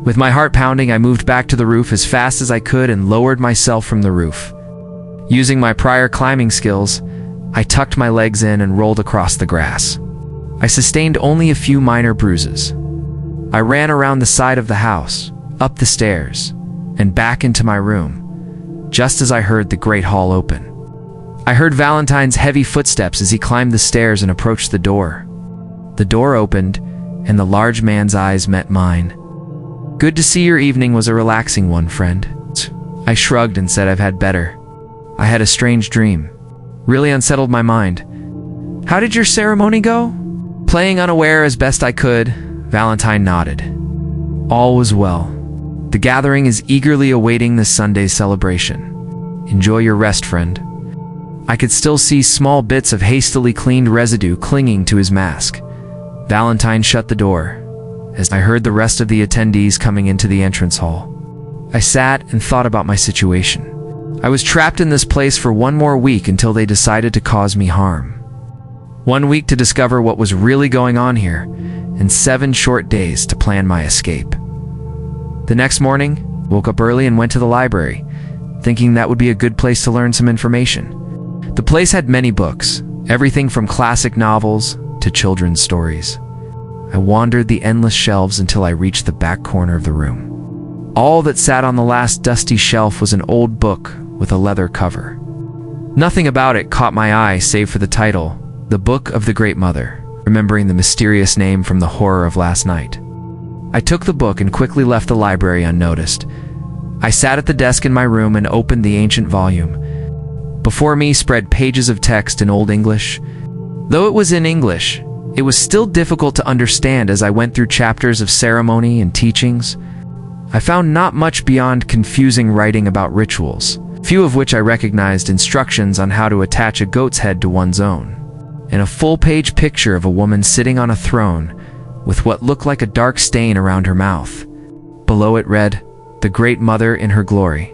With my heart pounding, I moved back to the roof as fast as I could and lowered myself from the roof. Using my prior climbing skills, I tucked my legs in and rolled across the grass. I sustained only a few minor bruises. I ran around the side of the house, up the stairs, and back into my room, just as I heard the great hall open. I heard Valentine's heavy footsteps as he climbed the stairs and approached the door. The door opened, and the large man's eyes met mine. "Good to see your evening was a relaxing one, friend." I shrugged and said I've had better. I had a strange dream. Really unsettled my mind. "How did your ceremony go?" Playing unaware as best I could, Valentine nodded. All was well. The gathering is eagerly awaiting this Sunday's celebration. Enjoy your rest, friend. I could still see small bits of hastily cleaned residue clinging to his mask. Valentine shut the door, as I heard the rest of the attendees coming into the entrance hall. I sat and thought about my situation. I was trapped in this place for one more week until they decided to cause me harm. 1 week to discover what was really going on here, and 7 short days to plan my escape. The next morning, woke up early and went to the library, thinking that would be a good place to learn some information. The place had many books, everything from classic novels to children's stories. I wandered the endless shelves until I reached the back corner of the room. All that sat on the last dusty shelf was an old book with a leather cover. Nothing about it caught my eye save for the title, The Book of the Great Mother, remembering the mysterious name from the horror of last night. I took the book and quickly left the library unnoticed. I sat at the desk in my room and opened the ancient volume. Before me spread pages of text in Old English. Though it was in English, it was still difficult to understand as I went through chapters of ceremony and teachings. I found not much beyond confusing writing about rituals, few of which I recognized instructions on how to attach a goat's head to one's own, and a full-page picture of a woman sitting on a throne with what looked like a dark stain around her mouth. Below it read, "The Great Mother in Her Glory."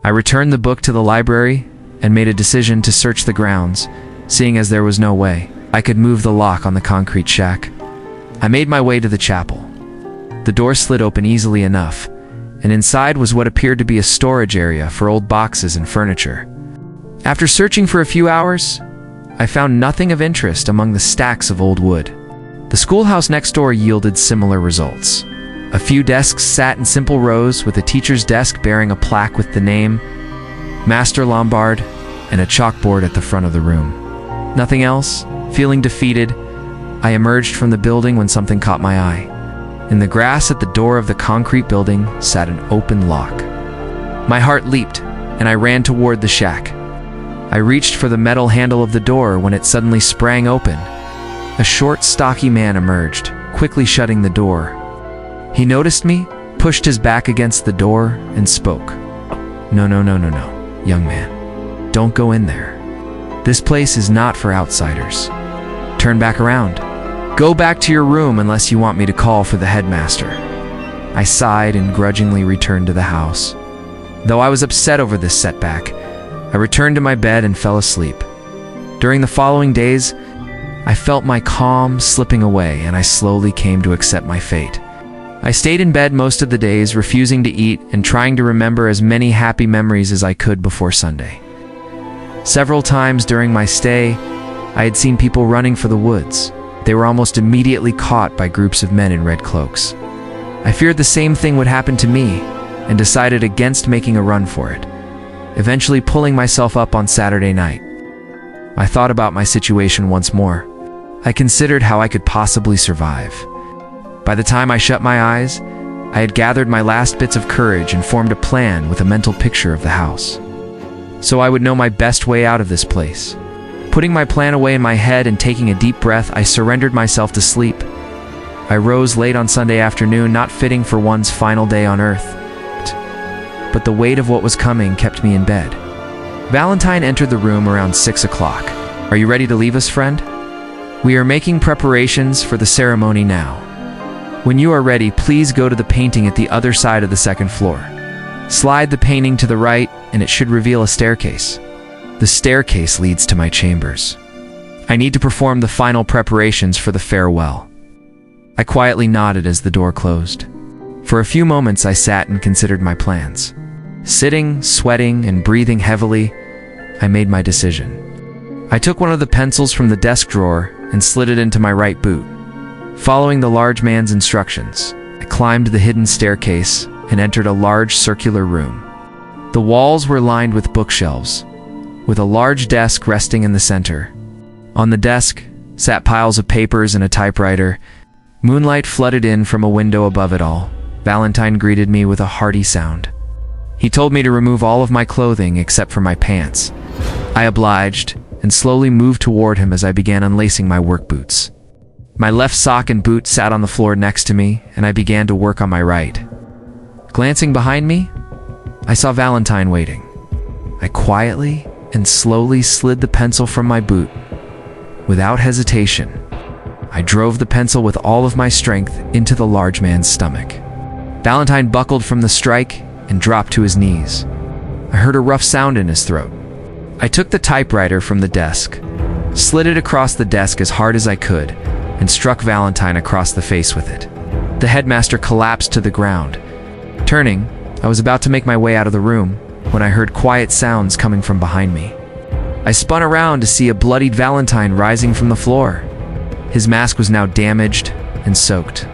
I returned the book to the library and made a decision to search the grounds, seeing as there was no way I could move the lock on the concrete shack. I made my way to the chapel. The door slid open easily enough, and inside was what appeared to be a storage area for old boxes and furniture. After searching for a few hours, I found nothing of interest among the stacks of old wood. The schoolhouse next door yielded similar results. A few desks sat in simple rows, with a teacher's desk bearing a plaque with the name Master Lombard and a chalkboard at the front of the room. Nothing else. Feeling defeated, I emerged from the building when something caught my eye. In the grass at the door of the concrete building sat an open lock. My heart leaped, and I ran toward the shack. I reached for the metal handle of the door when it suddenly sprang open. A short, stocky man emerged, quickly shutting the door. He noticed me, pushed his back against the door, and spoke. No, young man. Don't go in there. This place is not for outsiders. Turn back around. Go back to your room unless you want me to call for the headmaster. I sighed and grudgingly returned to the house. Though I was upset over this setback, I returned to my bed and fell asleep. During the following days, I felt my calm slipping away, and I slowly came to accept my fate. I stayed in bed most of the days, refusing to eat and trying to remember as many happy memories as I could before Sunday. Several times during my stay, I had seen people running for the woods. They were almost immediately caught by groups of men in red cloaks. I feared the same thing would happen to me and decided against making a run for it, eventually pulling myself up on Saturday night. I thought about my situation once more. I considered how I could possibly survive. By the time I shut my eyes, I had gathered my last bits of courage and formed a plan with a mental picture of the house. So I would know my best way out of this place. Putting my plan away in my head and taking a deep breath, I surrendered myself to sleep. I rose late on Sunday afternoon, not fitting for one's final day on Earth. But the weight of what was coming kept me in bed. Valentine entered the room around 6 o'clock. Are you ready to leave us, friend? We are making preparations for the ceremony now. When you are ready, please go to the painting at the other side of the second floor. Slide the painting to the right, and it should reveal a staircase. The staircase leads to my chambers. I need to perform the final preparations for the farewell. I quietly nodded as the door closed. For a few moments, I sat and considered my plans. Sitting, sweating, and breathing heavily, I made my decision. I took one of the pencils from the desk drawer and slid it into my right boot. Following the large man's instructions, I climbed the hidden staircase and entered a large circular room. The walls were lined with bookshelves, with a large desk resting in the center. On the desk sat piles of papers and a typewriter. Moonlight flooded in from a window above it all. Valentine greeted me with a hearty sound. He told me to remove all of my clothing except for my pants. I obliged and slowly moved toward him as I began unlacing my work boots. My left sock and boot sat on the floor next to me, and I began to work on my right. Glancing behind me, I saw Valentine waiting. I quietly and slowly slid the pencil from my boot. Without hesitation, I drove the pencil with all of my strength into the large man's stomach. Valentine buckled from the strike and dropped to his knees. I heard a rough sound in his throat. I took the typewriter from the desk, slid it across the desk as hard as I could, and struck Valentine across the face with it. The headmaster collapsed to the ground. Turning, I was about to make my way out of the room when I heard quiet sounds coming from behind me. I spun around to see a bloodied Valentine rising from the floor. His mask was now damaged and soaked.